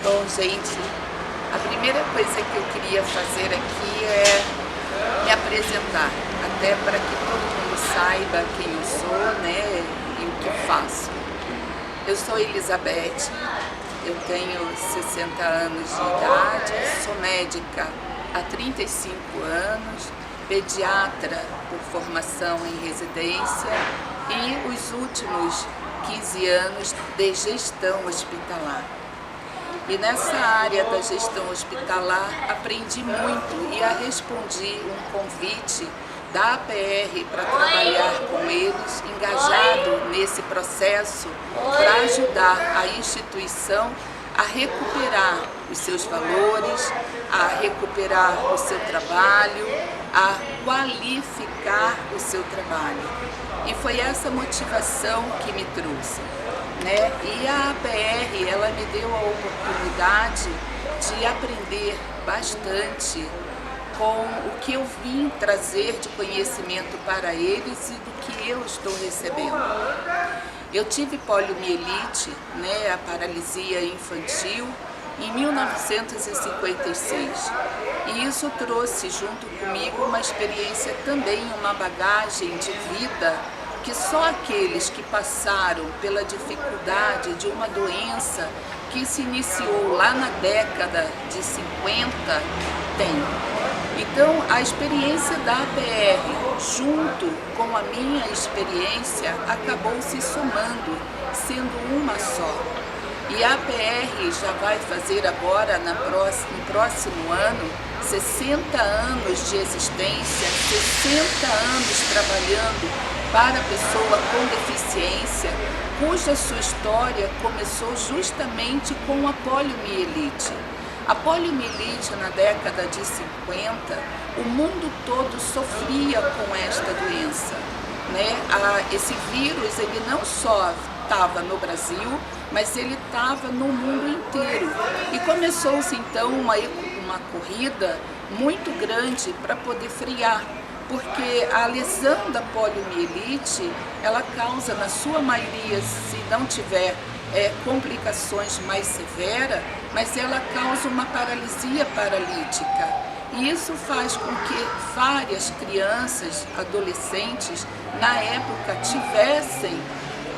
Bom, gente, a primeira coisa que eu queria fazer aqui é me apresentar, até para que todo mundo saiba quem eu sou, né, e o que faço. Eu sou Elizabeth, eu tenho 60 anos de idade, sou médica há 35 anos, pediatra por formação em residência e os últimos 15 anos de gestão hospitalar. E nessa área da gestão hospitalar aprendi muito e respondi um convite da APR para trabalhar com eles, engajado nesse processo para ajudar a instituição a recuperar os seus valores, a recuperar o seu trabalho, a qualificar o seu trabalho. E foi essa motivação que me trouxe, né? E a APR, ela me deu a oportunidade de aprender bastante com o que eu vim trazer de conhecimento para eles e do que eu estou recebendo. Eu tive poliomielite, né, a paralisia infantil, em 1956. E isso trouxe junto comigo uma experiência também, uma bagagem de vida que só aqueles que passaram pela dificuldade de uma doença que se iniciou lá na década de 50 têm. Então, a experiência da APR, junto com a minha experiência, acabou se somando, sendo uma só. E a APR já vai fazer agora, no próximo ano, 60 anos de existência, 60 anos trabalhando para a pessoa com deficiência, cuja sua história começou justamente com a poliomielite. A poliomielite na década de 50, o mundo todo sofria com esta doença, né? Esse vírus, ele não só estava no Brasil, mas ele estava no mundo inteiro. E começou-se então uma corrida muito grande para poder frear, porque a lesão da poliomielite, ela causa, na sua maioria, se não tiver complicações mais severas, mas ela causa uma paralisia paralítica. E isso faz com que várias crianças, adolescentes, na época, tivessem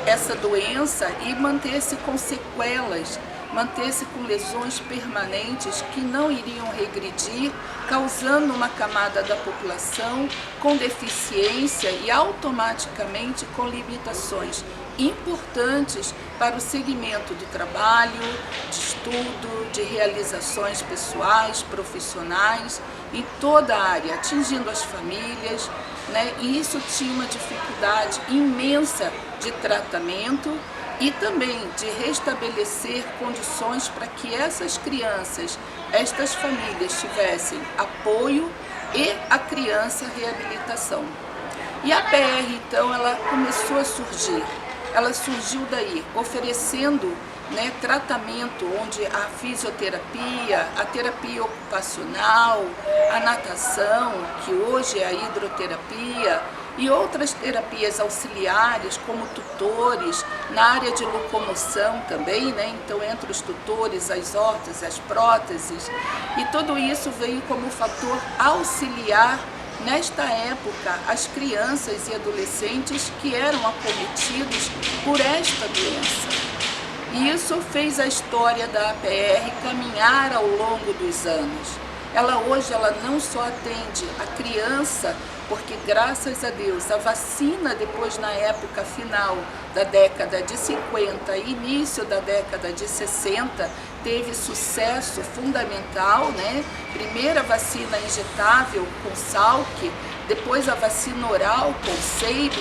essa doença e manter-se com sequelas, manter-se com lesões permanentes que não iriam regredir, causando uma camada da população com deficiência e automaticamente com limitações importantes para o segmento do trabalho, de estudo, de realizações pessoais, profissionais, em toda a área, atingindo as famílias, né? E isso tinha uma dificuldade imensa de tratamento e também de restabelecer condições para que essas crianças, estas famílias tivessem apoio e a criança reabilitação. E a PR, então, ela começou a surgir. Ela surgiu daí, oferecendo, né, tratamento onde a fisioterapia, a terapia ocupacional, a natação, que hoje é a hidroterapia, e outras terapias auxiliares, como tutores, na área de locomoção também, né? Então, entre os tutores, as órteses, as próteses, e tudo isso veio como fator auxiliar, nesta época, as crianças e adolescentes que eram acometidos por esta doença. E isso fez a história da APR caminhar ao longo dos anos. Hoje ela não só atende a criança, porque graças a Deus a vacina depois na época final da década de 50 e início da década de 60 teve sucesso fundamental, né? Primeira vacina injetável com Salk, depois a vacina oral com Seib.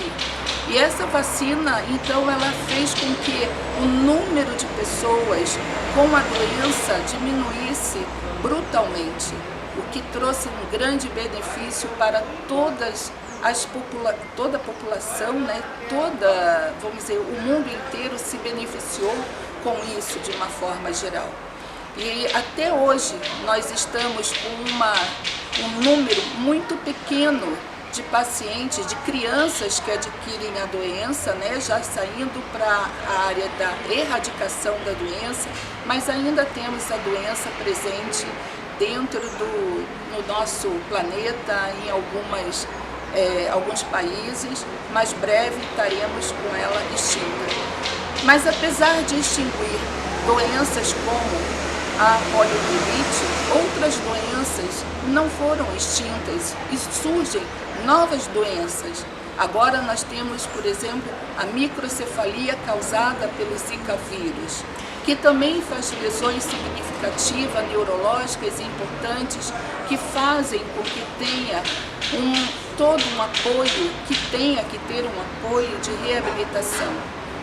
E essa vacina, então, ela fez com que o número de pessoas com a doença diminuísse brutalmente, o que trouxe um grande benefício para toda a população, né? Vamos dizer, o mundo inteiro se beneficiou com isso de uma forma geral. E até hoje nós estamos com um número muito pequeno de pacientes, de crianças que adquirem a doença, né, já saindo para a área da erradicação da doença, mas ainda temos a doença presente dentro no nosso planeta, em alguns países, mas breve estaremos com ela extinta. Mas apesar de extinguir doenças como a poliomielite, outras doenças não foram extintas e surgem novas doenças. Agora nós temos, por exemplo, a microcefalia causada pelo Zika vírus, que também faz lesões significativas, neurológicas e importantes, que fazem com que tenha todo um apoio, que tenha que ter um apoio de reabilitação.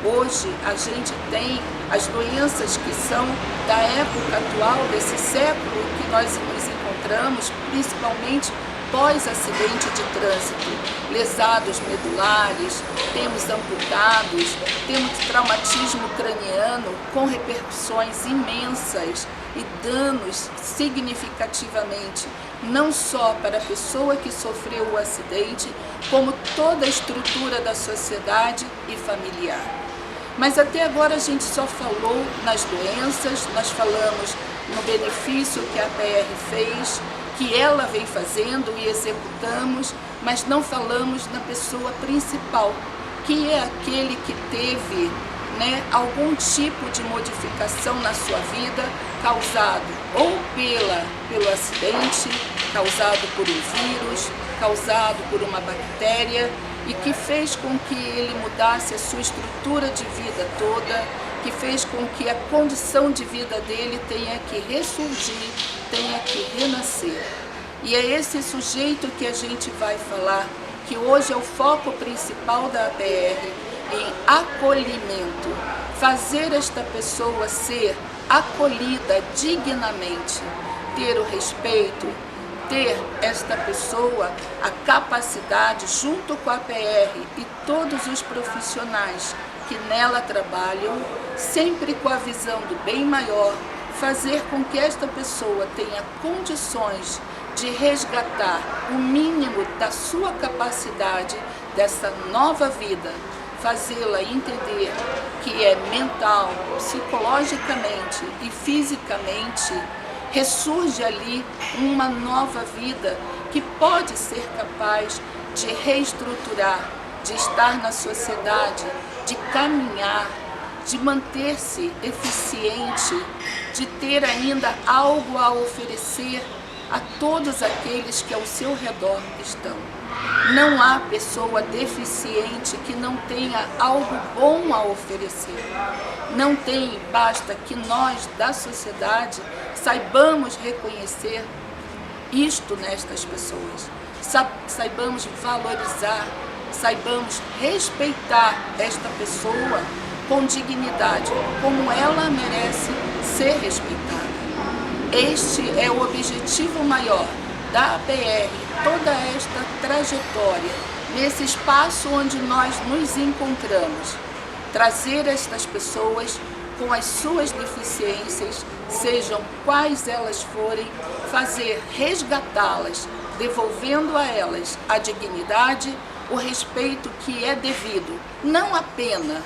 Hoje a gente tem as doenças que são da época atual, desse século que nós nos encontramos, principalmente pós-acidente de trânsito, lesados medulares, temos amputados, temos traumatismo craniano com repercussões imensas e danos significativamente, não só para a pessoa que sofreu o acidente, como toda a estrutura da sociedade e familiar. Mas até agora a gente só falou nas doenças, nós falamos no benefício que a PR fez, que ela vem fazendo e executamos, mas não falamos na pessoa principal, que é aquele que teve, né, algum tipo de modificação na sua vida causado ou pelo acidente, causado por um vírus, causado por uma bactéria, e que fez com que ele mudasse a sua estrutura de vida toda, que fez com que a condição de vida dele tenha que ressurgir, tenha que renascer. E é esse sujeito que a gente vai falar, que hoje é o foco principal da APR, em acolhimento, fazer esta pessoa ser acolhida dignamente, ter o respeito, ter esta pessoa a capacidade, junto com a PR e todos os profissionais que nela trabalham, sempre com a visão do bem maior, fazer com que esta pessoa tenha condições de resgatar o mínimo da sua capacidade dessa nova vida, fazê-la entender que é mental, psicologicamente e fisicamente, ressurge ali uma nova vida que pode ser capaz de reestruturar, de estar na sociedade, de caminhar, de manter-se eficiente, de ter ainda algo a oferecer a todos aqueles que ao seu redor estão. Não há pessoa deficiente que não tenha algo bom a oferecer. Não tem, basta que nós da sociedade saibamos reconhecer isto nestas pessoas, saibamos valorizar, saibamos respeitar esta pessoa com dignidade, como ela merece ser respeitada. Este é o objetivo maior da APR, toda esta trajetória, nesse espaço onde nós nos encontramos, trazer estas pessoas com as suas deficiências, sejam quais elas forem, fazer resgatá-las, devolvendo a elas a dignidade, o respeito que é devido, não a pena,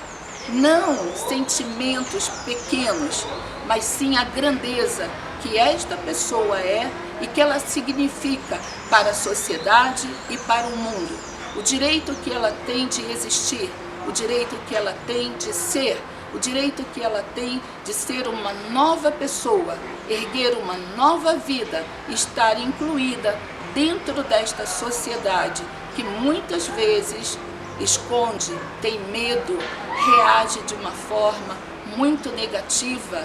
não sentimentos pequenos, mas sim a grandeza que esta pessoa é e que ela significa para a sociedade e para o mundo. O direito que ela tem de existir, o direito que ela tem de ser, o direito que ela tem de ser uma nova pessoa, erguer uma nova vida, estar incluída dentro desta sociedade que muitas vezes esconde, tem medo, reage de uma forma muito negativa,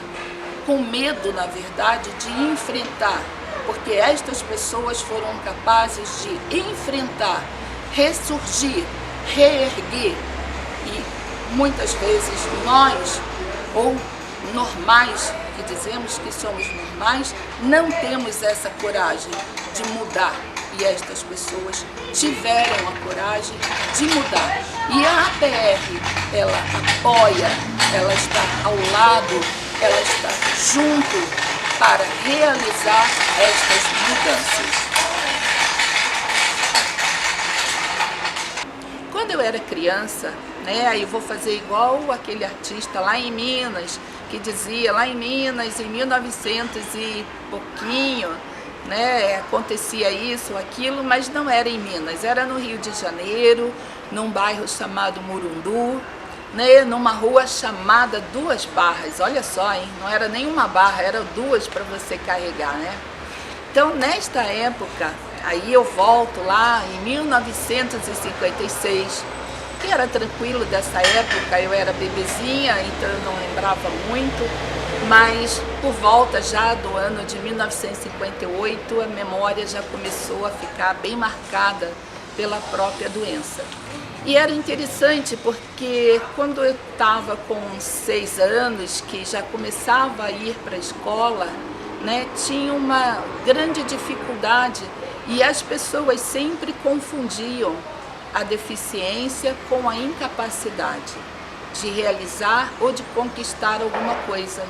com medo, na verdade, de enfrentar, porque estas pessoas foram capazes de enfrentar, ressurgir, reerguer. E muitas vezes nós, ou normais, que dizemos que somos normais, não temos essa coragem de mudar. E estas pessoas tiveram a coragem de mudar. E a APR, ela apoia, ela está ao lado, ela está junto para realizar estas mudanças. quando eu era criança, né, aí eu vou fazer igual aquele artista lá em Minas, que dizia, lá em Minas, em 1900 e pouquinho, né, acontecia isso ou aquilo, mas não era em Minas, era no Rio de Janeiro, num bairro chamado Murundu, né, numa rua chamada Duas Barras, olha só, hein, não era nenhuma barra, eram duas para você carregar, né. Então, nesta época, aí eu volto lá em 1956, que era tranquilo dessa época, eu era bebezinha, então eu não lembrava muito, mas por volta já do ano de 1958, a memória já começou a ficar bem marcada pela própria doença. E era interessante porque quando eu estava com 6 anos, que já começava a ir para a escola, né, tinha uma grande dificuldade e as pessoas sempre confundiam a deficiência com a incapacidade de realizar ou de conquistar alguma coisa.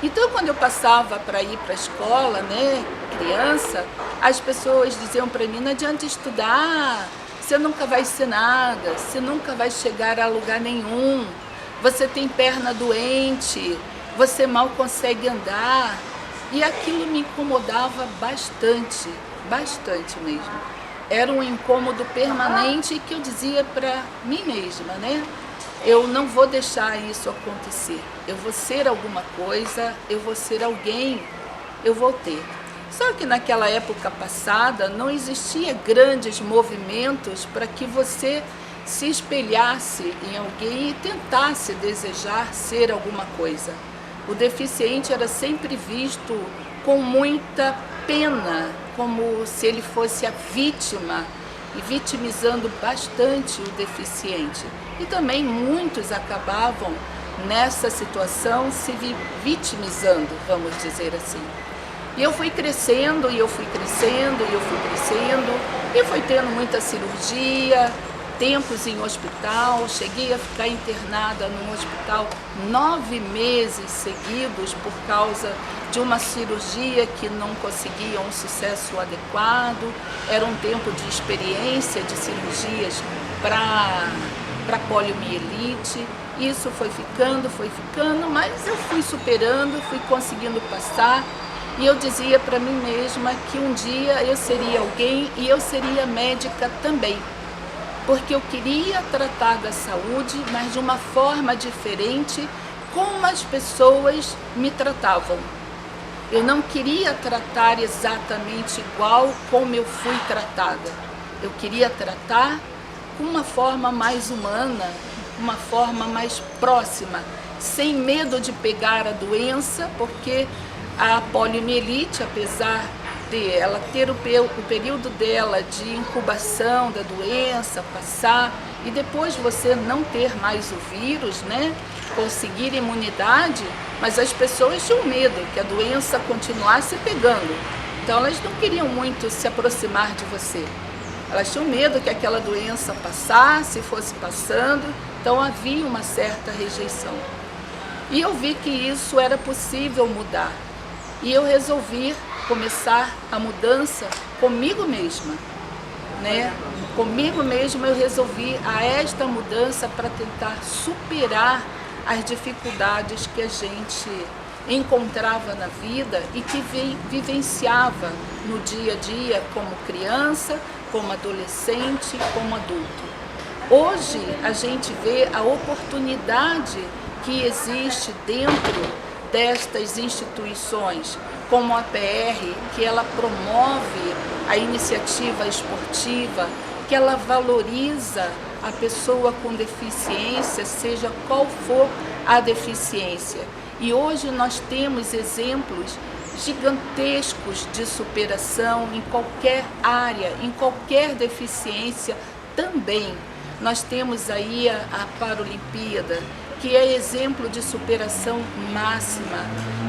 Então, quando eu passava para ir para a escola, né, criança, as pessoas diziam para mim, não adianta estudar, você nunca vai ser nada, você nunca vai chegar a lugar nenhum, você tem perna doente, você mal consegue andar. E aquilo me incomodava bastante, bastante mesmo. Era um incômodo permanente que eu dizia para mim mesma, né? Eu não vou deixar isso acontecer. Eu vou ser alguma coisa, eu vou ser alguém, eu vou ter. Só que naquela época passada não existia grandes movimentos para que você se espelhasse em alguém e tentasse desejar ser alguma coisa. O deficiente era sempre visto com muita pena, como se ele fosse a vítima, e vitimizando bastante o deficiente. E também muitos acabavam nessa situação se vitimizando, vamos dizer assim. E eu fui crescendo, e eu fui crescendo, e eu fui crescendo, e fui tendo muita cirurgia, tempos em hospital, cheguei a ficar internada num hospital 9 meses seguidos por causa de uma cirurgia que não conseguia um sucesso adequado. Era um tempo de experiência de cirurgias para poliomielite. Isso foi ficando, mas eu fui superando, fui conseguindo passar. E eu dizia para mim mesma que um dia eu seria alguém e eu seria médica também. Porque eu queria tratar da saúde, mas de uma forma diferente, como as pessoas me tratavam. Eu não queria tratar exatamente igual como eu fui tratada. Eu queria tratar com uma forma mais humana, uma forma mais próxima, sem medo de pegar a doença, porque a poliomielite, apesar de ela ter o período dela de incubação da doença, passar, e depois você não ter mais o vírus, né? Conseguir imunidade, mas as pessoas tinham medo que a doença continuasse pegando. Então elas não queriam muito se aproximar de você. Elas tinham medo que aquela doença passasse, fosse passando, então havia uma certa rejeição. E eu vi que isso era possível mudar. E eu resolvi começar a mudança comigo mesma, né? Comigo mesma eu resolvi esta mudança para tentar superar as dificuldades que a gente encontrava na vida e que vivenciava no dia a dia como criança, como adolescente, como adulto. Hoje a gente vê a oportunidade que existe dentro destas instituições, como a PR, que ela promove a iniciativa esportiva, que ela valoriza a pessoa com deficiência, seja qual for a deficiência. E hoje nós temos exemplos gigantescos de superação em qualquer área, em qualquer deficiência também. Nós temos aí a Paralimpíada, que é exemplo de superação máxima,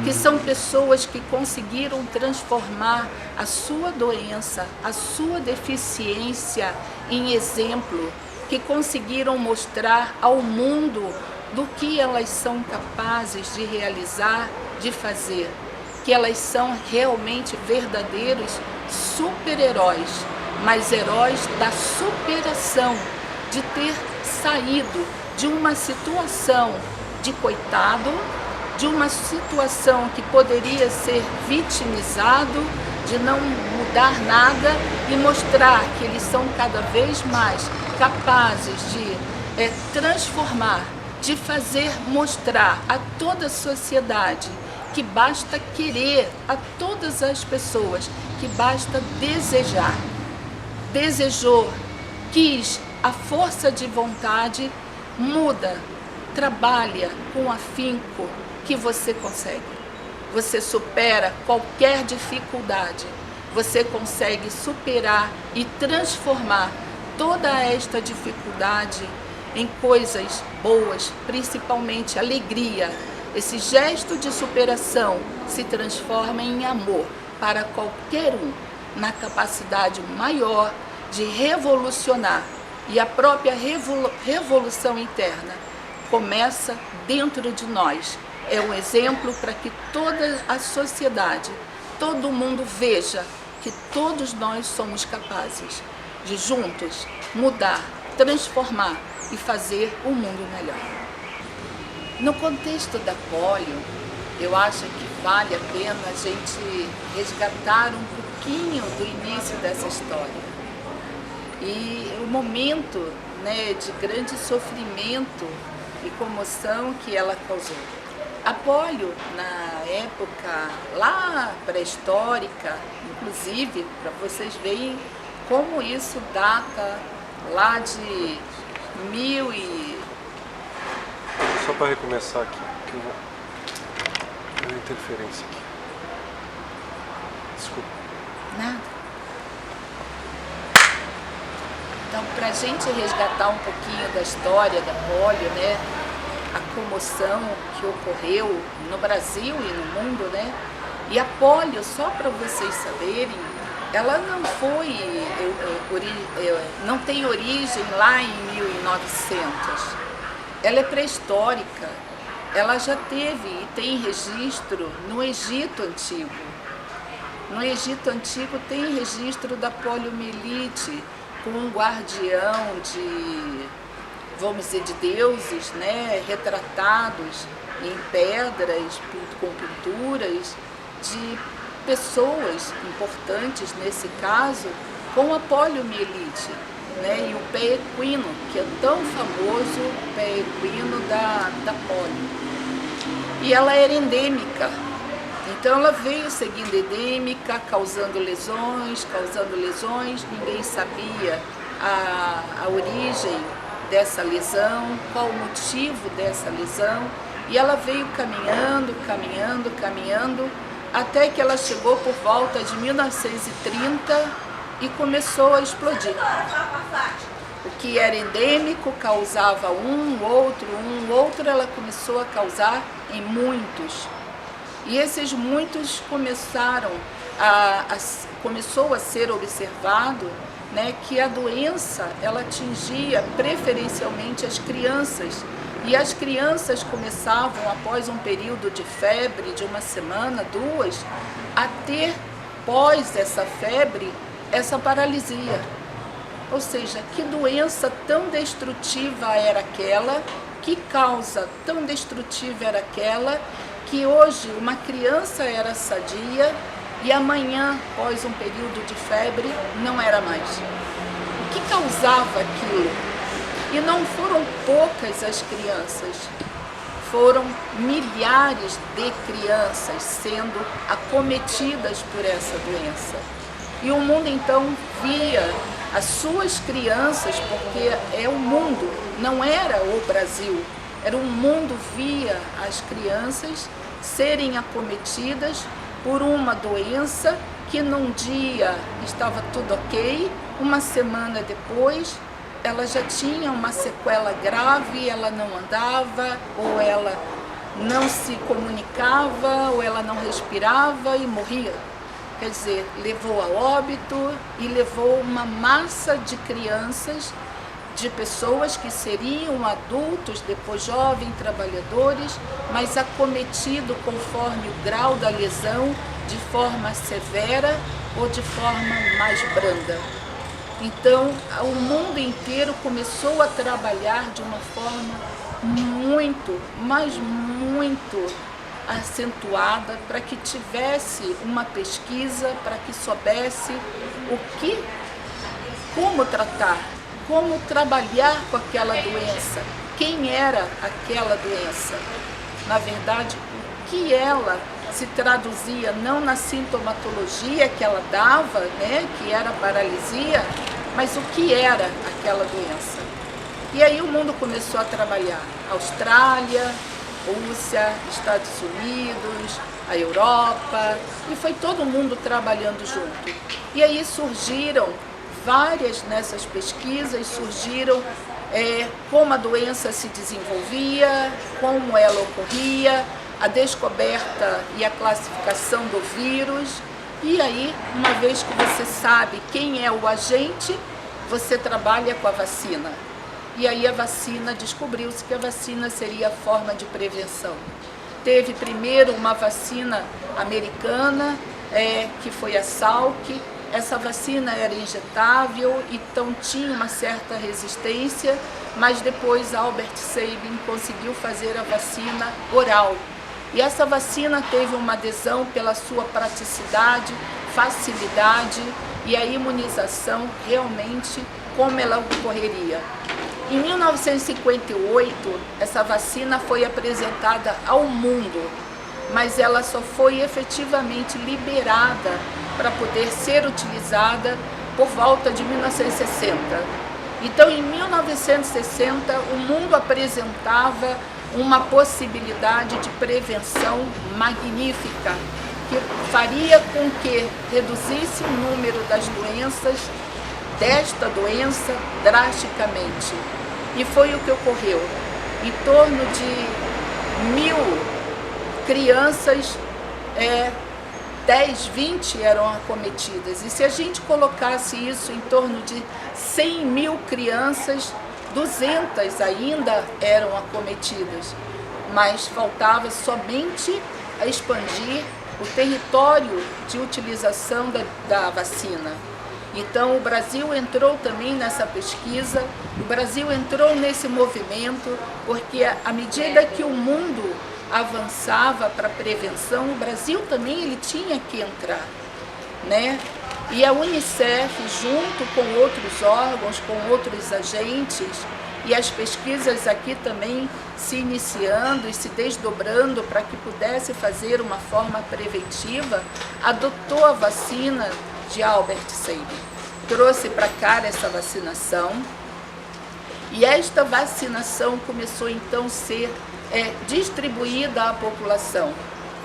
que são pessoas que conseguiram transformar a sua doença, a sua deficiência em exemplo, que conseguiram mostrar ao mundo do que elas são capazes de realizar, de fazer, que elas são realmente verdadeiros super-heróis, mas heróis da superação, de ter saído de uma situação de coitado, de uma situação que poderia ser vitimizado, de não mudar nada e mostrar que eles são cada vez mais capazes de transformar, de fazer mostrar a toda a sociedade que basta querer, a todas as pessoas, que basta desejar. Desejou, quis, a força de vontade, muda, trabalha com afinco que você consegue. Você supera qualquer dificuldade, você consegue superar e transformar toda esta dificuldade em coisas boas, principalmente alegria. Esse gesto de superação se transforma em amor para qualquer um, na capacidade maior de revolucionar. E a própria revolução interna começa dentro de nós. É um exemplo para que toda a sociedade, todo mundo veja que todos nós somos capazes de juntos mudar, transformar e fazer um mundo melhor. No contexto da polio, eu acho que vale a pena a gente resgatar um pouquinho do início dessa história. E o momento, né, de grande sofrimento e comoção que ela causou. A polio, na época lá pré-histórica, inclusive, para vocês verem como isso data lá de Só para recomeçar aqui, que eu vou... Deu interferência aqui. Desculpa. Nada. Então, para a gente resgatar um pouquinho da história da polio, né, a comoção que ocorreu no Brasil e no mundo, né, e a polio, só para vocês saberem, ela não foi, não tem origem lá em 1900. Ela é pré-histórica. Ela já teve e tem registro no Egito Antigo. No Egito Antigo tem registro da poliomielite, com um guardião de, vamos dizer, de deuses, né, retratados em pedras, com pinturas, de pessoas importantes, nesse caso, com a poliomielite, né, e o pé equino, que é tão famoso, o pé equino da polio. E ela era endêmica, então ela veio seguindo endêmica, causando lesões, ninguém sabia a origem dessa lesão, qual o motivo dessa lesão, e ela veio caminhando, até que ela chegou por volta de 1930 e começou a explodir. O que era endêmico causava um, outro, ela começou a causar em muitos. E esses muitos começou a ser observado, né, que a doença ela atingia preferencialmente as crianças. E as crianças começavam, após um período de febre, de uma semana, duas, a ter, pós essa febre, essa paralisia. Ou seja, que doença tão destrutiva era aquela, que causa tão destrutiva era aquela, que hoje uma criança era sadia e amanhã, após um período de febre, não era mais. O que causava aquilo? E não foram poucas as crianças, foram milhares de crianças sendo acometidas por essa doença. E o mundo então via as suas crianças, porque é o mundo, não era o Brasil, era o mundo, via as crianças serem acometidas por uma doença que num dia estava tudo ok, uma semana depois ela já tinha uma sequela grave, ela não andava, ou ela não se comunicava, ou ela não respirava e morria. Quer dizer, levou a óbito e levou uma massa de crianças, de pessoas que seriam adultos, depois jovens, trabalhadores, mas acometido conforme o grau da lesão, de forma severa ou de forma mais branda. Então, o mundo inteiro começou a trabalhar de uma forma muito, mas muito acentuada para que tivesse uma pesquisa, para que soubesse como tratar, como trabalhar com aquela doença, quem era aquela doença. Na verdade, o que ela se traduzia não na sintomatologia que ela dava, né, que era paralisia, mas o que era aquela doença. E aí o mundo começou a trabalhar. Austrália, Rússia, Estados Unidos, a Europa, e foi todo mundo trabalhando junto. E aí surgiram várias nessas pesquisas, surgiram como a doença se desenvolvia, como ela ocorria, a descoberta e a classificação do vírus. E aí, uma vez que você sabe quem é o agente, você trabalha com a vacina. E aí a vacina, descobriu-se que a vacina seria a forma de prevenção. Teve primeiro uma vacina americana, que foi a Salk. Essa vacina era injetável, então tinha uma certa resistência, mas depois Albert Sabin conseguiu fazer a vacina oral. E essa vacina teve uma adesão pela sua praticidade, facilidade e a imunização realmente como ela ocorreria. Em 1958, essa vacina foi apresentada ao mundo, mas ela só foi efetivamente liberada para poder ser utilizada por volta de 1960. Então, em 1960, o mundo apresentava uma possibilidade de prevenção magnífica, que faria com que reduzisse o número das doenças, desta doença, drasticamente. E foi o que ocorreu. Em torno de 1000 crianças, 10, 20 eram acometidas. E se a gente colocasse isso em torno de 100 mil crianças, 200 ainda eram acometidas, mas faltava somente a expandir o território de utilização da vacina. Então o Brasil entrou também nessa pesquisa, o Brasil entrou nesse movimento, porque à medida que o mundo avançava para a prevenção, o Brasil também ele tinha que entrar, né? E a Unicef, junto com outros órgãos, com outros agentes, e as pesquisas aqui também se iniciando e se desdobrando para que pudesse fazer uma forma preventiva, adotou a vacina de Albert Sabin, trouxe para cá essa vacinação, e esta vacinação começou então a ser distribuída à população,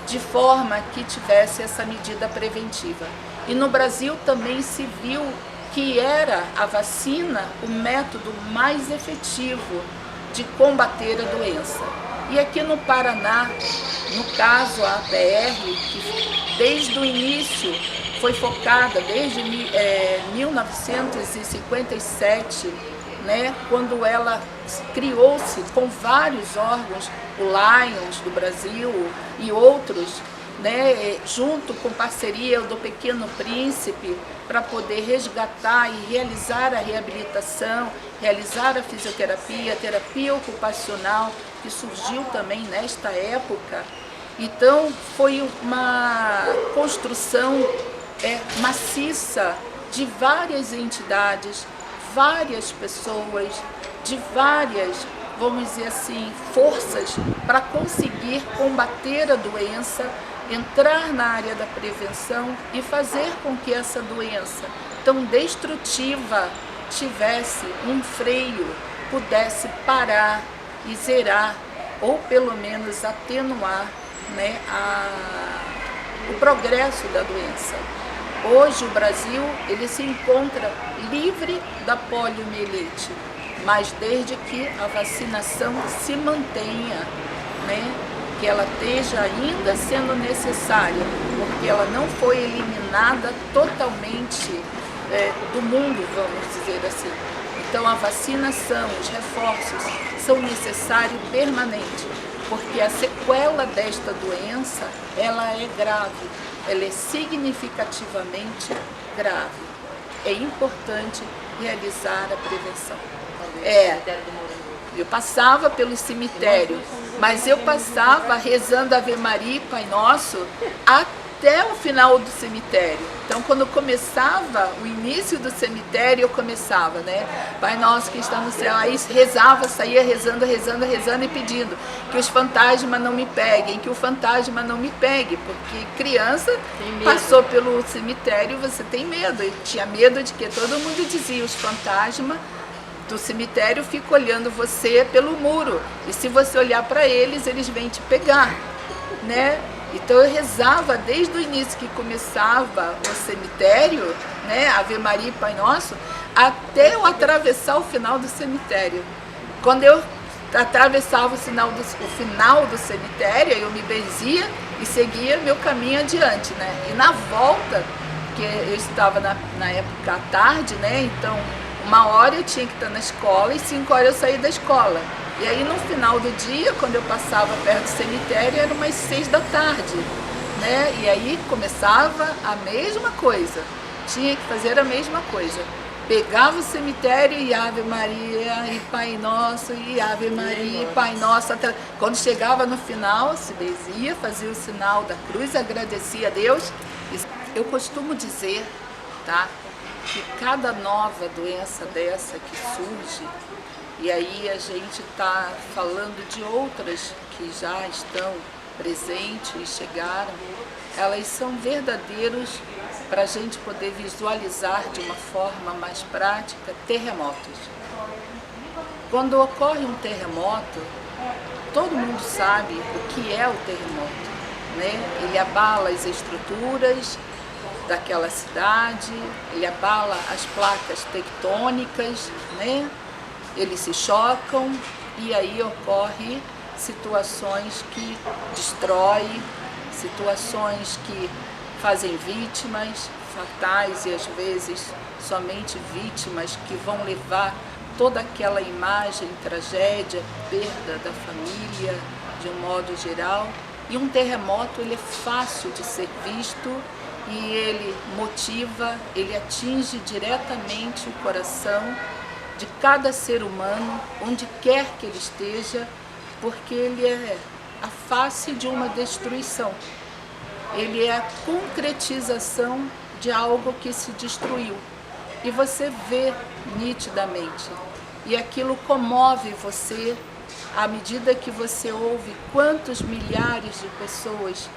de forma que tivesse essa medida preventiva. E no Brasil também se viu que era a vacina o método mais efetivo de combater a doença. E aqui no Paraná, no caso a APR, que desde o início foi focada, desde 1957, né, quando ela criou-se com vários órgãos, o Lions do Brasil e outros, né, junto com parceria do Pequeno Príncipe, para poder resgatar e realizar a reabilitação, realizar a fisioterapia, a terapia ocupacional, que surgiu também nesta época. Então foi uma construção maciça de várias entidades, várias pessoas, de várias, vamos dizer assim, forças para conseguir combater a doença, entrar na área da prevenção e fazer com que essa doença tão destrutiva tivesse um freio, pudesse parar e zerar, ou pelo menos atenuar, né, o progresso da doença. Hoje o Brasil ele se encontra livre da poliomielite, mas desde que a vacinação se mantenha, né, que ela esteja ainda sendo necessária, porque ela não foi eliminada totalmente do mundo, vamos dizer assim. Então a vacinação, os reforços são necessários permanente, porque a sequela desta doença, ela é grave, ela é significativamente grave. é importante realizar a prevenção. Eu passava pelo cemitério, mas eu passava rezando Ave Maria e Pai Nosso até o final do cemitério. Então, quando começava o início do cemitério, eu começava, né? Pai Nosso que está no céu. Aí rezava, saía rezando e pedindo que os fantasmas não me peguem, que o fantasma não me pegue, porque criança passou pelo cemitério, você tem medo. Eu tinha medo de que todo mundo dizia, os fantasmas do cemitério ficam olhando você pelo muro, e se você olhar para eles, eles vêm te pegar, né? Então eu rezava desde o início que começava o cemitério, né, Ave Maria e Pai Nosso, até eu atravessar o final do cemitério. Quando eu atravessava o final do cemitério, eu me benzia e seguia meu caminho adiante, né? E na volta, que eu estava na época à tarde, né? Então 1h eu tinha que estar na escola e 5h eu saía da escola. E aí no final do dia, quando eu passava perto do cemitério, era umas 6 da tarde, né? E aí começava a mesma coisa, tinha que fazer a mesma coisa. Pegava o cemitério e Ave Maria e Pai Nosso, e Ave Maria e Pai Nosso. Quando chegava no final, se benzia, fazia o sinal da cruz, agradecia a Deus. Eu costumo dizer, tá, que cada nova doença dessa que surge, e aí a gente está falando de outras que já estão presentes e chegaram, elas são verdadeiros para a gente poder visualizar de uma forma mais prática terremotos. Quando ocorre um terremoto, todo mundo sabe o que é o terremoto, né? Ele abala as estruturas daquela cidade, ele abala as placas tectônicas, né? Eles se chocam e aí ocorre situações que destroem, situações que fazem vítimas fatais e às vezes somente vítimas que vão levar toda aquela imagem, tragédia, perda da família de um modo geral. E um terremoto ele é fácil de ser visto e ele motiva, ele atinge diretamente o coração de cada ser humano, onde quer que ele esteja, porque ele é a face de uma destruição. Ele é a concretização de algo que se destruiu. E você vê nitidamente. E aquilo comove você à medida que você ouve quantos milhares de pessoas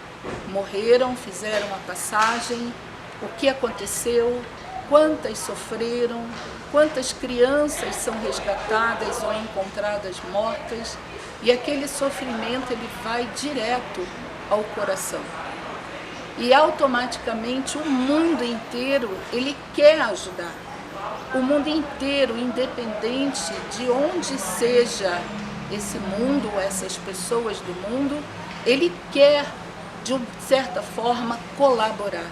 morreram, fizeram a passagem, o que aconteceu, quantas sofreram, quantas crianças são resgatadas ou encontradas mortas, e aquele sofrimento ele vai direto ao coração. E automaticamente o mundo inteiro ele quer ajudar. O mundo inteiro, independente de onde seja esse mundo, essas pessoas do mundo, ele quer, de certa forma, colaborar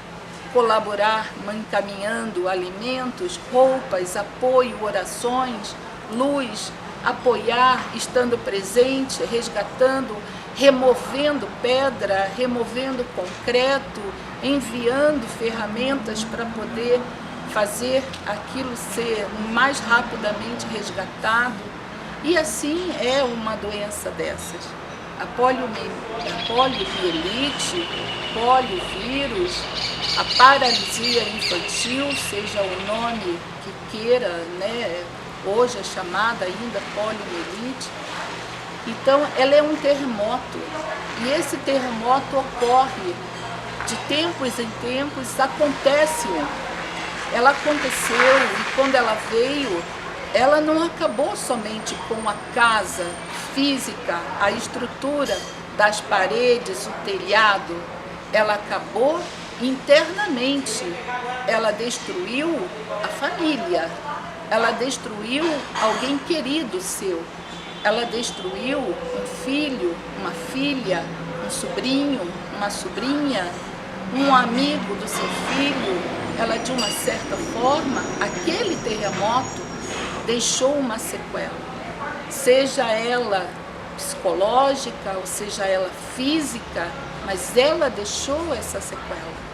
encaminhando alimentos, roupas, apoio, orações, luz, apoiar, estando presente, resgatando, removendo pedra, removendo concreto, enviando ferramentas para poder fazer aquilo ser mais rapidamente resgatado. E assim é uma doença dessas. A poliomielite, poliovírus, a paralisia infantil, seja o nome que queira, né? Hoje é chamada ainda poliomielite. Então, ela é um terremoto. E esse terremoto ocorre de tempos em tempos, acontece um. Ela aconteceu e quando ela veio, ela não acabou somente com a casa física, a estrutura das paredes, o telhado. Ela acabou internamente. Ela destruiu a família. Ela destruiu alguém querido seu. Ela destruiu um filho, uma filha, um sobrinho, uma sobrinha, um amigo do seu filho. Ela, de uma certa forma, aquele terremoto deixou uma sequela. Seja ela psicológica, ou seja ela física, mas ela deixou essa sequela.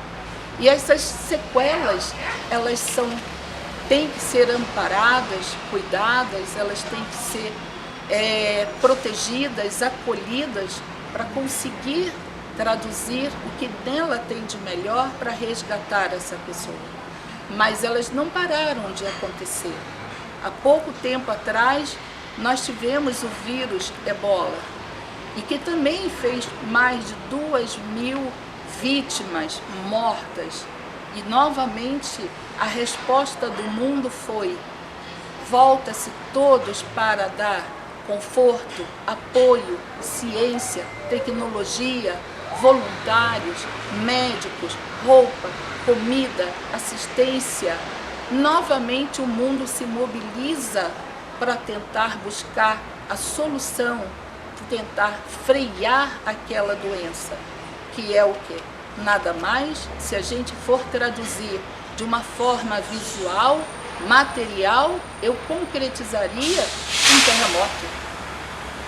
E essas sequelas, elas são têm que ser amparadas, cuidadas, elas têm que ser protegidas, acolhidas, para conseguir traduzir o que nela tem de melhor para resgatar essa pessoa. Mas elas não pararam de acontecer. Há pouco tempo atrás, nós tivemos o vírus Ebola, e que também fez mais de 2.000 vítimas mortas. E novamente a resposta do mundo foi: volta-se todos para dar conforto, apoio, ciência, tecnologia, voluntários, médicos, roupa, comida, assistência. Novamente o mundo se mobiliza para tentar buscar a solução, tentar frear aquela doença, que é o quê? Nada mais, se a gente for traduzir de uma forma visual, material, eu concretizaria um terremoto.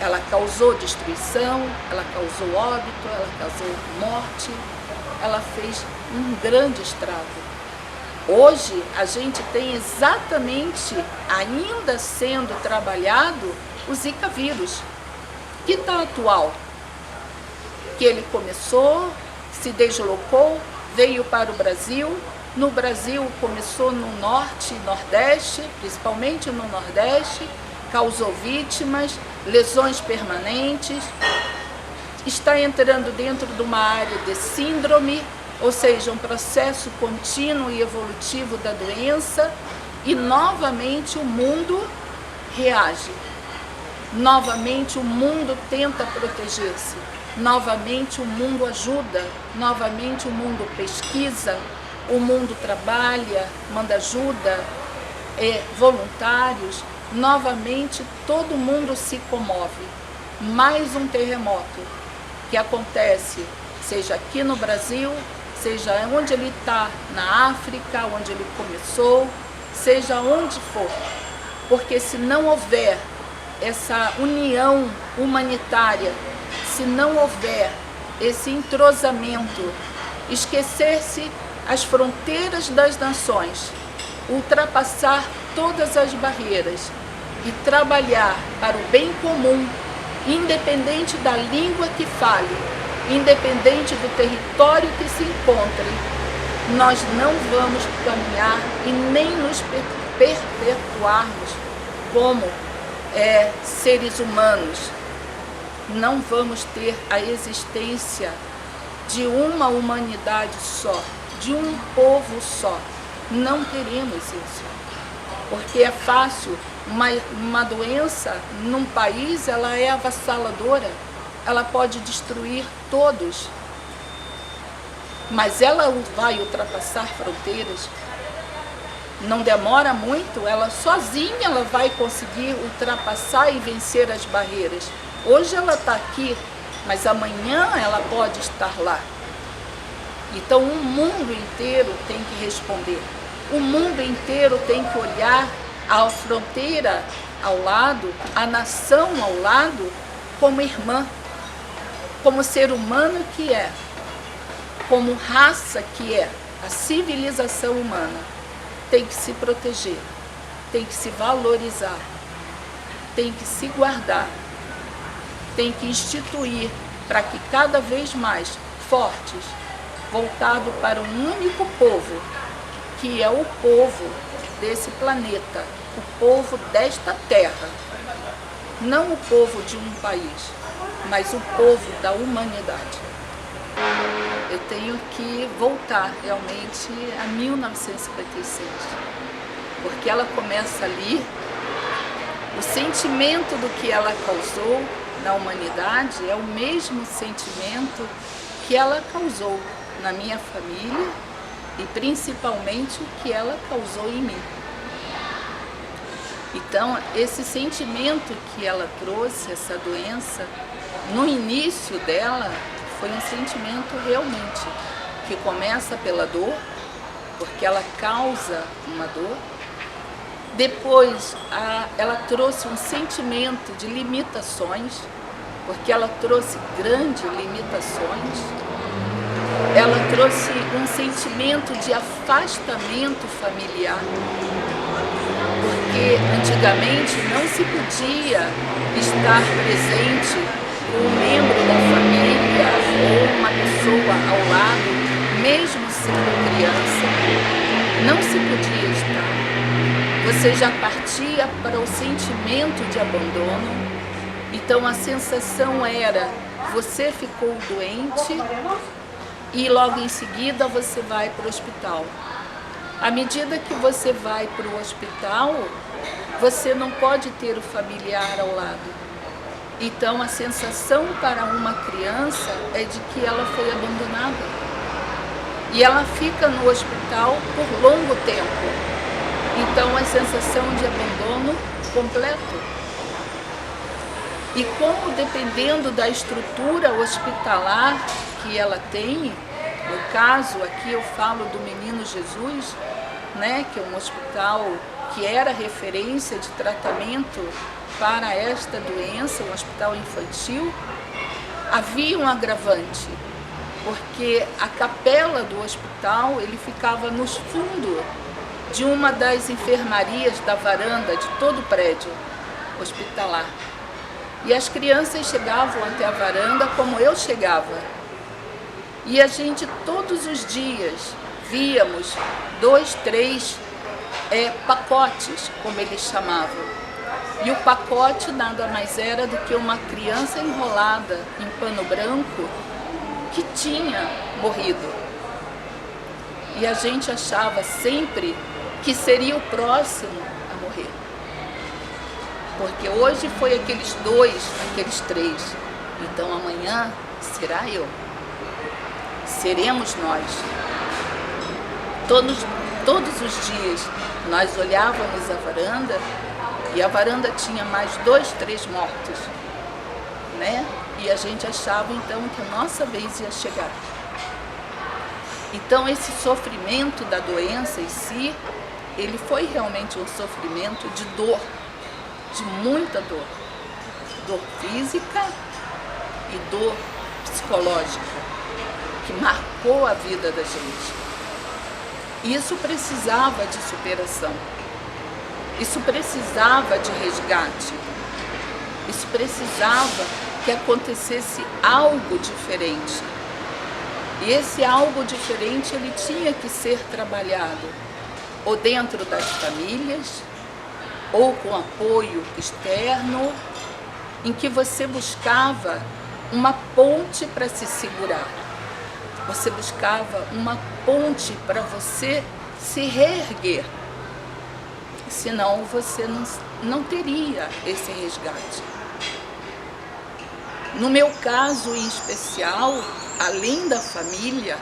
Ela causou destruição, ela causou óbito, ela causou morte, ela fez um grande estrago. Hoje a gente tem exatamente, ainda sendo trabalhado, o Zika vírus, que está atual, que ele começou, se deslocou, veio para o Brasil. No Brasil começou no norte e nordeste, principalmente no nordeste, causou vítimas, lesões permanentes, está entrando dentro de uma área de síndrome, ou seja, um processo contínuo e evolutivo da doença, e novamente o mundo reage. Novamente o mundo tenta proteger-se, novamente o mundo ajuda, novamente o mundo pesquisa, o mundo trabalha, manda ajuda, voluntários, novamente todo mundo se comove. Mais um terremoto que acontece, seja aqui no Brasil, seja onde ele está, na África, onde ele começou, seja onde for, porque se não houver essa união humanitária, se não houver esse entrosamento, esquecer-se as fronteiras das nações, ultrapassar todas as barreiras e trabalhar para o bem comum, independente da língua que fale, independente do território que se encontre, nós não vamos caminhar e nem nos perpetuarmos como seres humanos. Não vamos ter a existência de uma humanidade só, de um povo só. Não teremos isso, porque é fácil. Uma doença num país, ela é avassaladora, ela pode destruir todos, mas ela vai ultrapassar fronteiras. Não demora muito, ela sozinha ela vai conseguir ultrapassar e vencer as barreiras. Hoje ela está aqui, mas amanhã ela pode estar lá. Então o mundo inteiro tem que responder. O mundo inteiro tem que olhar a fronteira ao lado, a nação ao lado, como irmã, como ser humano que é, como raça que é, a civilização humana. Tem que se proteger, tem que se valorizar, tem que se guardar, tem que instituir para que cada vez mais fortes, voltado para um único povo, que é o povo desse planeta, o povo desta terra, não o povo de um país, mas o povo da humanidade. Eu tenho que voltar realmente a 1956, porque ela começa ali, o sentimento do que ela causou na humanidade é o mesmo sentimento que ela causou na minha família e principalmente o que ela causou em mim. Então, esse sentimento que ela trouxe, essa doença, no início dela, foi um sentimento realmente que começa pela dor, porque ela causa uma dor. Depois, ela trouxe um sentimento de limitações, porque ela trouxe grandes limitações. Ela trouxe um sentimento de afastamento familiar, porque antigamente não se podia estar presente com um membro da família ou uma pessoa ao lado, mesmo sendo criança, não se podia estar. Você já partia para o sentimento de abandono, então a sensação era, você ficou doente e logo em seguida você vai para o hospital. À medida que você vai para o hospital, você não pode ter o familiar ao lado. Então a sensação para uma criança é de que ela foi abandonada. E ela fica no hospital por longo tempo. Então a sensação de abandono completo. E como dependendo da estrutura hospitalar que ela tem, no caso aqui eu falo do Menino Jesus, né, que é um hospital que era referência de tratamento para esta doença, um hospital infantil, havia um agravante, porque a capela do hospital ele ficava nos fundos de uma das enfermarias da varanda de todo o prédio hospitalar. E as crianças chegavam até a varanda como eu chegava. E a gente todos os dias víamos 2, 3 pacotes, como eles chamavam. E o pacote nada mais era do que uma criança enrolada em pano branco que tinha morrido. E a gente achava sempre que seria o próximo a morrer. Porque hoje foi aqueles 2, aqueles 3. Então amanhã será eu. Seremos nós. Todos os dias nós olhávamos a varanda e a varanda tinha mais 2, 3 mortos, né? E a gente achava então que a nossa vez ia chegar. Então esse sofrimento da doença em si, ele foi realmente um sofrimento de dor, de muita dor. Dor física e dor psicológica, que marcou a vida da gente. Isso precisava de superação. Isso precisava de resgate. Isso precisava que acontecesse algo diferente. E esse algo diferente ele tinha que ser trabalhado ou dentro das famílias, ou com apoio externo, em que você buscava uma ponte para se segurar. Você buscava uma ponte para você se reerguer. Senão você não teria esse resgate. No meu caso em especial, além da família,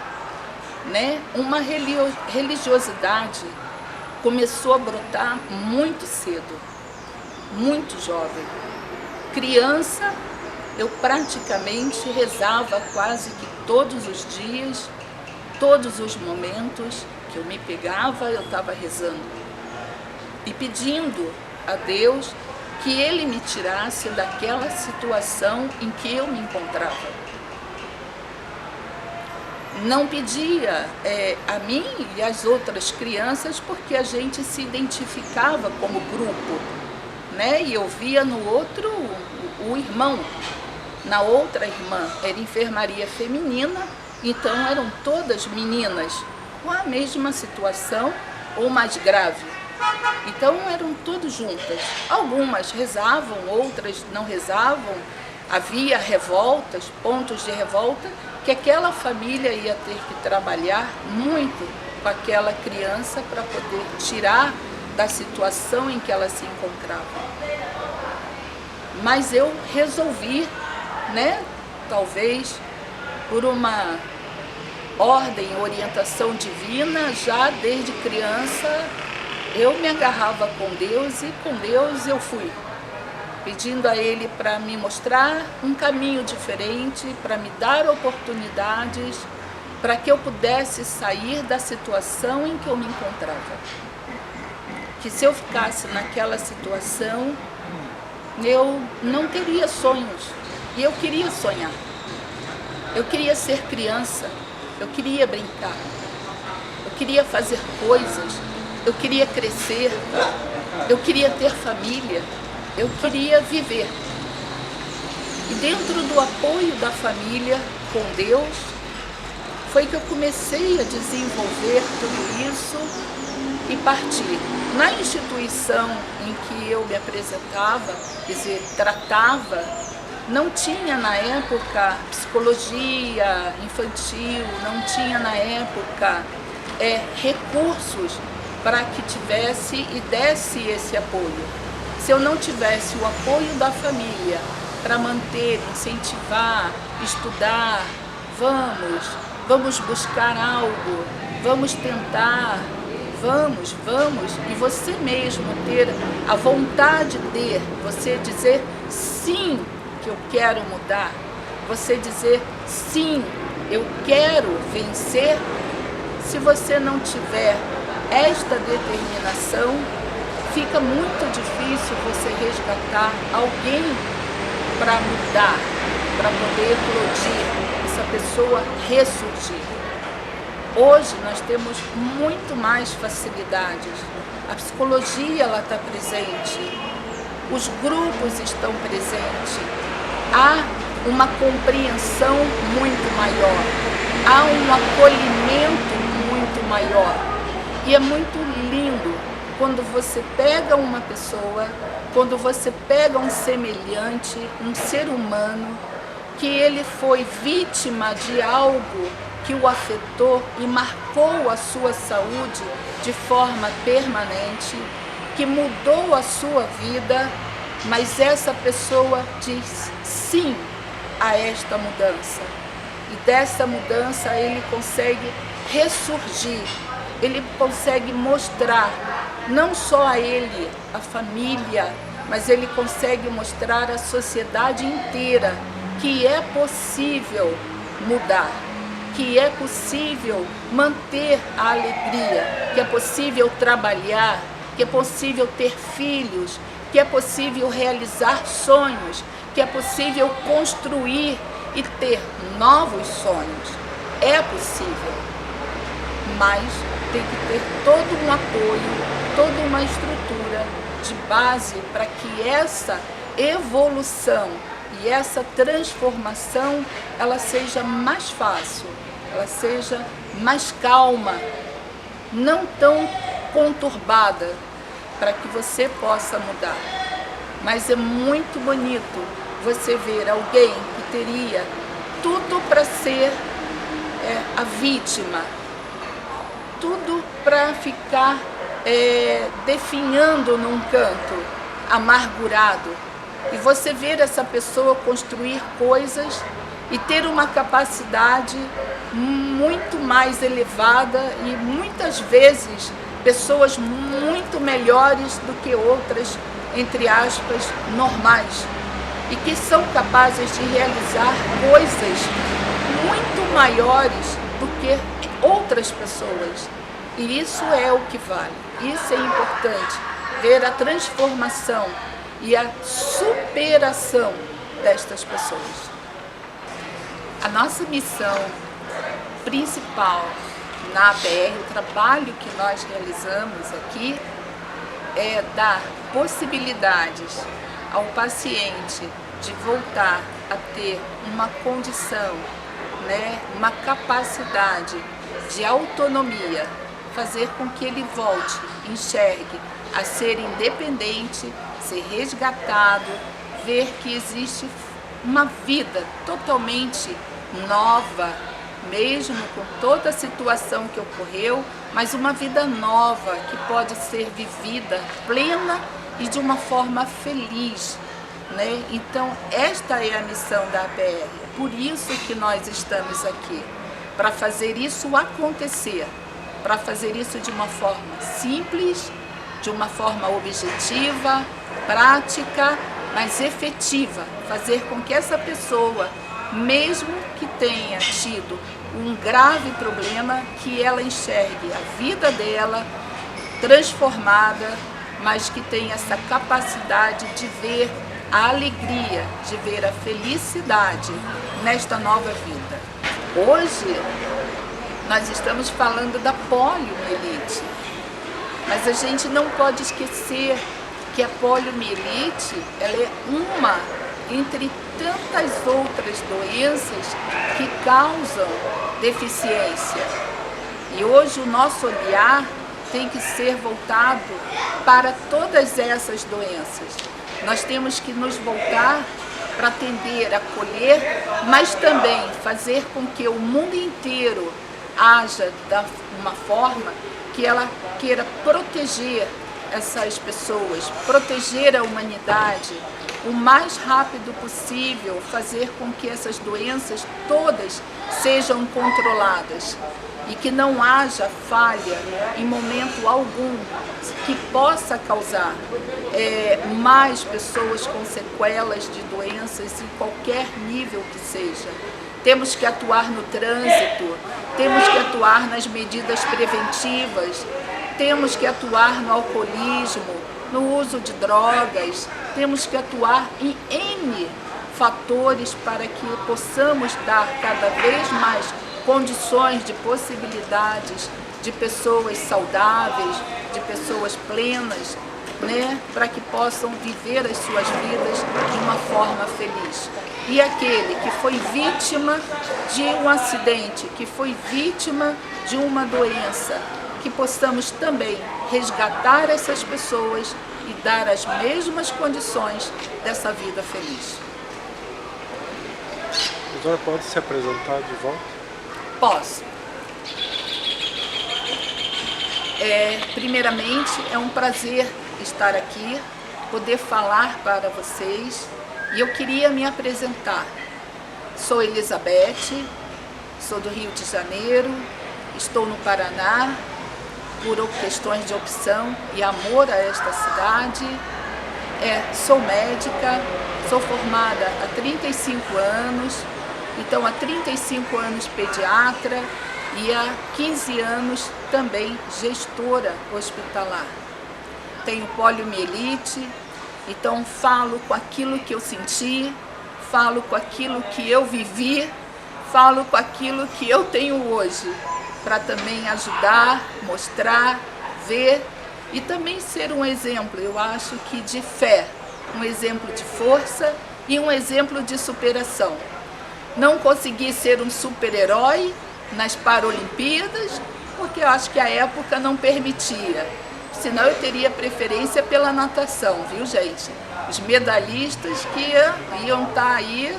né, uma religiosidade começou a brotar muito cedo, muito jovem. Criança, eu praticamente rezava quase que todos os dias, todos os momentos que eu me pegava, eu estava rezando e pedindo a Deus que Ele me tirasse daquela situação em que eu me encontrava. Não pedia a mim e as outras crianças porque a gente se identificava como grupo, né? E eu via no outro o irmão, na outra irmã era enfermaria feminina, então eram todas meninas com a mesma situação ou mais grave. Então eram todas juntas. Algumas rezavam, outras não rezavam. Havia revoltas, pontos de revolta, que aquela família ia ter que trabalhar muito com aquela criança para poder tirar da situação em que ela se encontrava. Mas eu resolvi, né, talvez por uma ordem, orientação divina, já desde criança, eu me agarrava com Deus e com Deus eu fui, pedindo a Ele para me mostrar um caminho diferente, para me dar oportunidades, para que eu pudesse sair da situação em que eu me encontrava. Que se eu ficasse naquela situação, eu não teria sonhos. E eu queria sonhar. Eu queria ser criança. Eu queria brincar. Eu queria fazer coisas. Eu queria crescer. eu queria ter família, eu queria viver. E dentro do apoio da família com Deus, foi que eu comecei a desenvolver tudo isso e partir. Na instituição em que eu me apresentava, quer dizer, tratava, não tinha na época psicologia infantil, não tinha na época recursos para que tivesse e desse esse apoio. Se eu não tivesse o apoio da família para manter, incentivar, estudar, vamos buscar algo, vamos tentar, vamos, e você mesmo ter a vontade de você dizer sim, que eu quero mudar, você dizer sim, eu quero vencer. Se você não tiver esta determinação, fica muito difícil você resgatar alguém para mudar, para poder eclodir, essa pessoa ressurgir. Hoje nós temos muito mais facilidades. A psicologia está presente, os grupos estão presentes, há uma compreensão muito maior, há um acolhimento muito maior. E é muito lindo quando você pega uma pessoa, quando você pega um semelhante, um ser humano, que ele foi vítima de algo que o afetou e marcou a sua saúde de forma permanente, que mudou a sua vida, mas essa pessoa diz sim a esta mudança. E dessa mudança ele consegue ressurgir, ele consegue mostrar, não só a ele, a família, mas ele consegue mostrar à sociedade inteira que é possível mudar, que é possível manter a alegria, que é possível trabalhar, que é possível ter filhos, que é possível realizar sonhos, que é possível construir e ter novos sonhos. É possível, mas tem que ter todo um apoio, toda uma estrutura de base para que essa evolução e essa transformação ela seja mais fácil, ela seja mais calma, não tão conturbada, para que você possa mudar. Mas é muito bonito você ver alguém que teria tudo para ser a vítima, tudo para ficar definhando num canto, amargurado. E você ver essa pessoa construir coisas e ter uma capacidade muito mais elevada e muitas vezes pessoas muito melhores do que outras, entre aspas, normais, e que são capazes de realizar coisas muito maiores do que outras pessoas. E isso é o que vale, isso é importante, ver a transformação e a superação destas pessoas. A nossa missão principal na APR, o trabalho que nós realizamos aqui, é dar possibilidades ao paciente de voltar a ter uma condição, uma capacidade de autonomia, fazer com que ele volte, enxergue a ser independente, ser resgatado, ver que existe uma vida totalmente nova, mesmo com toda a situação que ocorreu, mas uma vida nova que pode ser vivida plena e de uma forma feliz, Então esta é a missão da APR, por isso que nós estamos aqui, para fazer isso acontecer, para fazer isso de uma forma simples, de uma forma objetiva, prática, mas efetiva, fazer com que essa pessoa, mesmo que tenha tido um grave problema, que ela enxergue a vida dela transformada, mas que tenha essa capacidade de ver a alegria, de ver a felicidade nesta nova vida. Hoje nós estamos falando da poliomielite. Mas a gente não pode esquecer que a poliomielite, ela é uma entre tantas outras doenças que causam deficiência. E hoje o nosso olhar tem que ser voltado para todas essas doenças. Nós temos que nos voltar para atender, acolher, mas também fazer com que o mundo inteiro haja de uma forma que ela queira proteger essas pessoas, proteger a humanidade, o mais rápido possível, fazer com que essas doenças todas sejam controladas e que não haja falha em momento algum que possa causar mais pessoas com sequelas de doenças em qualquer nível que seja. Temos que atuar no trânsito, temos que atuar nas medidas preventivas, temos que atuar no alcoolismo, no uso de drogas, temos que atuar em N fatores para que possamos dar cada vez mais condições de possibilidades de pessoas saudáveis, de pessoas plenas, né, para que possam viver as suas vidas de uma forma feliz. E aquele que foi vítima de um acidente, que foi vítima de uma doença, que possamos também resgatar essas pessoas e dar as mesmas condições dessa vida feliz. A senhora pode se apresentar de volta? Posso. Primeiramente, é um prazer estar aqui, poder falar para vocês, e eu queria me apresentar. Sou Elizabeth, sou do Rio de Janeiro, estou no Paraná, por questões de opção e amor a esta cidade. Sou médica, sou formada há 35 anos, então há 35 anos pediatra e há 15 anos também gestora hospitalar. Tenho poliomielite, então falo com aquilo que eu senti, falo com aquilo que eu vivi, falo com aquilo que eu tenho hoje, para também ajudar, mostrar, ver e também ser um exemplo, eu acho que de fé, um exemplo de força e um exemplo de superação. Não consegui ser um super-herói nas Paralimpíadas, porque eu acho que a época não permitia. Senão eu teria preferência pela natação, viu, gente? Os medalhistas que iam estar aí,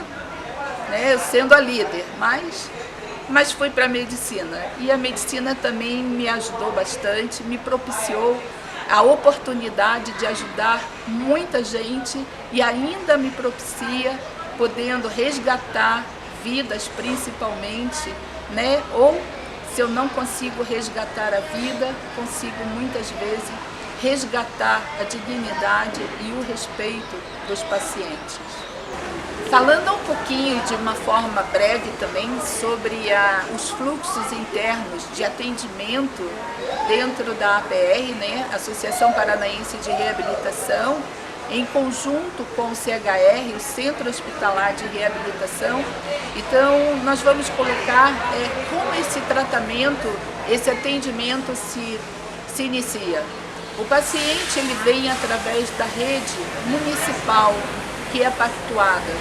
né, sendo a líder, mas fui para a medicina. E a medicina também me ajudou bastante, me propiciou a oportunidade de ajudar muita gente e ainda me propicia podendo resgatar vidas principalmente, né? Ou se eu não consigo resgatar a vida, consigo muitas vezes resgatar a dignidade e o respeito dos pacientes. Falando um pouquinho de uma forma breve também sobre os fluxos internos de atendimento dentro da APR, né, Associação Paranaense de Reabilitação, em conjunto com o CHR, o Centro Hospitalar de Reabilitação. Então, nós vamos colocar como esse tratamento, esse atendimento se inicia. O paciente ele vem através da rede municipal, que é pactuada.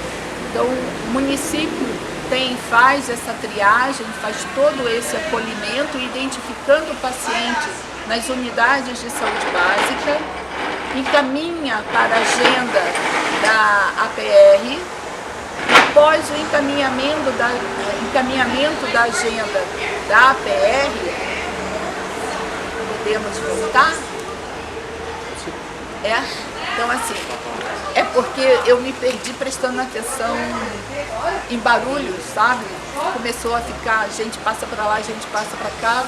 Então, o município faz essa triagem, faz todo esse acolhimento, identificando o paciente nas unidades de saúde básica, encaminha para a agenda da APR, e após o encaminhamento da agenda da APR, podemos voltar? Então assim, é porque eu me perdi prestando atenção em barulhos, sabe? Começou a ficar, gente passa para lá, gente passa para cá,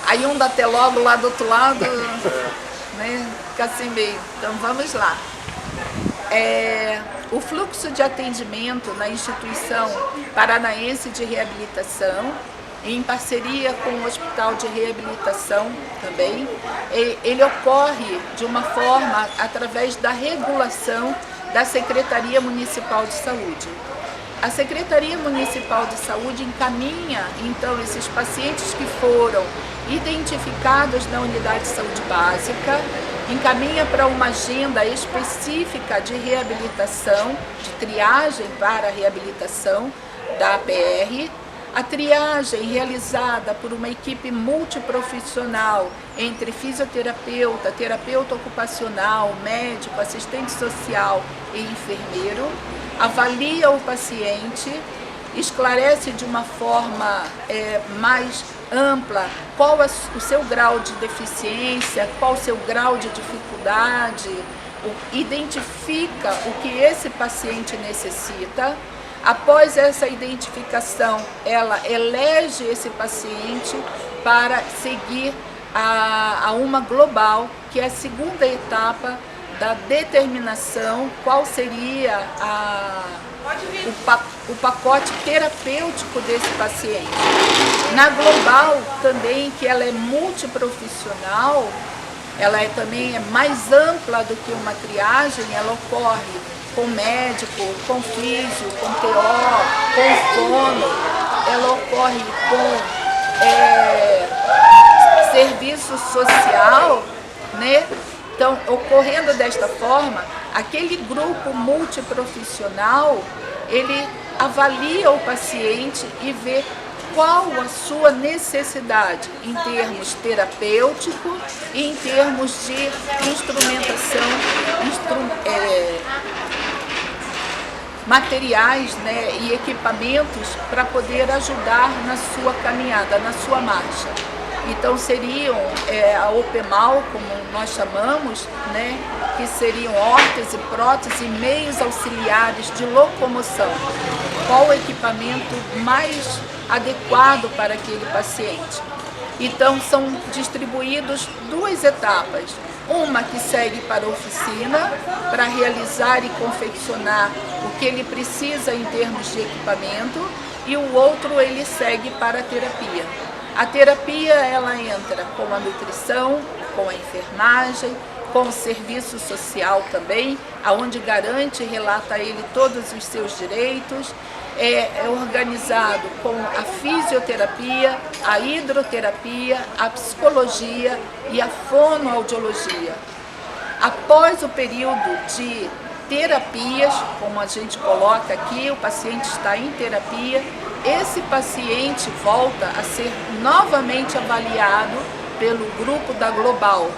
aí um dá até logo lá do outro lado, né? Fica assim meio. Então vamos lá. O fluxo de atendimento na Instituição Paranaense de Reabilitação, em parceria com o Hospital de Reabilitação também, ele ocorre de uma forma através da regulação da Secretaria Municipal de Saúde. A Secretaria Municipal de Saúde encaminha, então, esses pacientes que foram identificados na unidade de saúde básica, encaminha para uma agenda específica de reabilitação, de triagem para a reabilitação da APR. A triagem realizada por uma equipe multiprofissional entre fisioterapeuta, terapeuta ocupacional, médico, assistente social e enfermeiro, avalia o paciente, esclarece de uma forma mais ampla qual é o seu grau de deficiência, qual o seu grau de dificuldade, identifica o que esse paciente necessita. Após essa identificação, ela elege esse paciente para seguir a uma global, que é a segunda etapa da determinação, qual seria o pacote terapêutico desse paciente. Na global também, que ela é multiprofissional, ela também é mais ampla do que uma triagem, ela ocorre com médico, com físio, com TO, com fono, ela ocorre com serviço social, né? Então, ocorrendo desta forma, aquele grupo multiprofissional, ele avalia o paciente e vê qual a sua necessidade em termos terapêuticos e em termos de instrumentação, materiais, né, e equipamentos para poder ajudar na sua caminhada, na sua marcha. Então seriam a OPEMAL, como nós chamamos, né, que seriam órtese, prótese e meios auxiliares de locomoção. Qual o equipamento mais adequado para aquele paciente? Então são distribuídos duas etapas. Uma que segue para a oficina, para realizar e confeccionar o que ele precisa em termos de equipamento, e o outro ele segue para a terapia. A terapia, ela entra com a nutrição, com a enfermagem, com o serviço social também, aonde garante e relata a ele todos os seus direitos. É organizado com a fisioterapia, a hidroterapia, a psicologia e a fonoaudiologia. Após o período de terapias, como a gente coloca aqui, o paciente está em terapia, esse paciente volta a ser novamente avaliado pelo grupo da Global.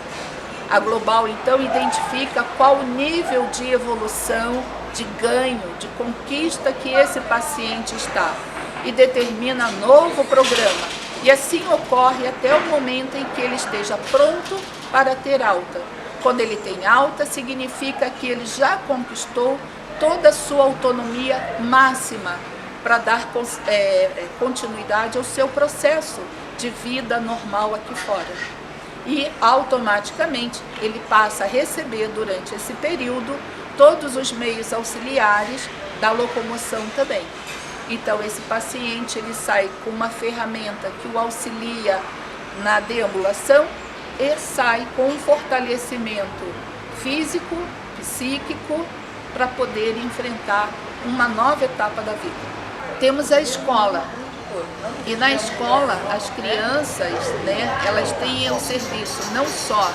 A Global, então, identifica qual o nível de evolução, de ganho, de conquista que esse paciente está e determina novo programa. E assim ocorre até o momento em que ele esteja pronto para ter alta. Quando ele tem alta, significa que ele já conquistou toda a sua autonomia máxima para dar continuidade ao seu processo de vida normal aqui fora. E automaticamente ele passa a receber durante esse período todos os meios auxiliares da locomoção também. Então esse paciente ele sai com uma ferramenta que o auxilia na deambulação e sai com um fortalecimento físico, psíquico, para poder enfrentar uma nova etapa da vida. Temos a escola. E na escola, as crianças, né, elas têm o serviço não só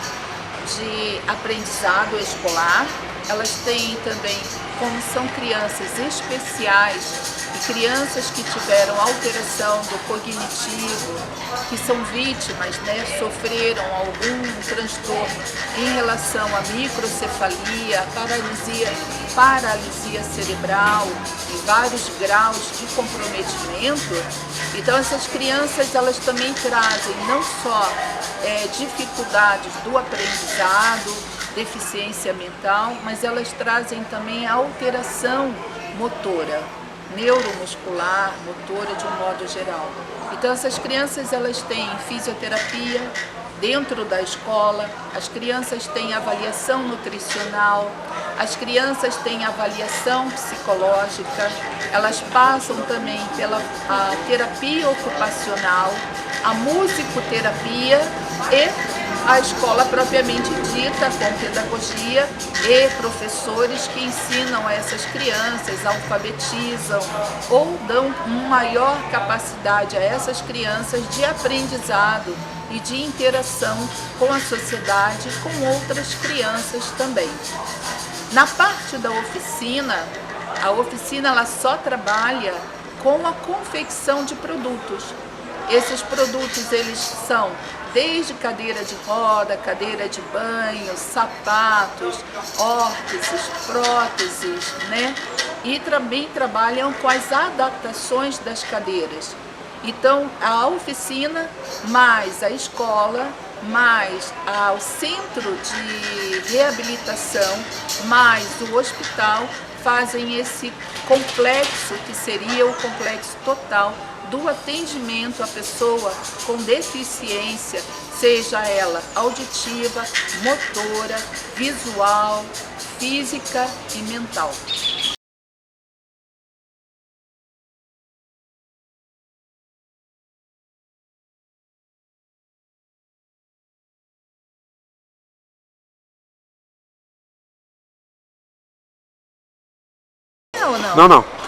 de aprendizado escolar, elas têm também, como são crianças especiais e crianças que tiveram alteração do cognitivo, que são vítimas, né, sofreram algum transtorno em relação à microcefalia, paralisia cerebral e vários graus de comprometimento. Então essas crianças, elas também trazem não só dificuldades do aprendizado, deficiência mental, mas elas trazem também a alteração motora, neuromuscular, motora de um modo geral. Então essas crianças, elas têm fisioterapia dentro da escola, as crianças têm avaliação nutricional, as crianças têm avaliação psicológica, elas passam também pela terapia ocupacional, a musicoterapia e a escola propriamente dita, com pedagogia e professores que ensinam a essas crianças, alfabetizam ou dão uma maior capacidade a essas crianças de aprendizado e de interação com a sociedade e com outras crianças também. Na parte da oficina, a oficina ela só trabalha com a confecção de produtos. Esses produtos eles são desde cadeira de roda, cadeira de banho, sapatos, órteses, próteses, né? E também trabalham com as adaptações das cadeiras. Então, a oficina, mais a escola, mais o centro de reabilitação, mais o hospital, fazem esse complexo, que seria o complexo total do atendimento à pessoa com deficiência, seja ela auditiva, motora, visual, física e mental. Ou não? Não, não.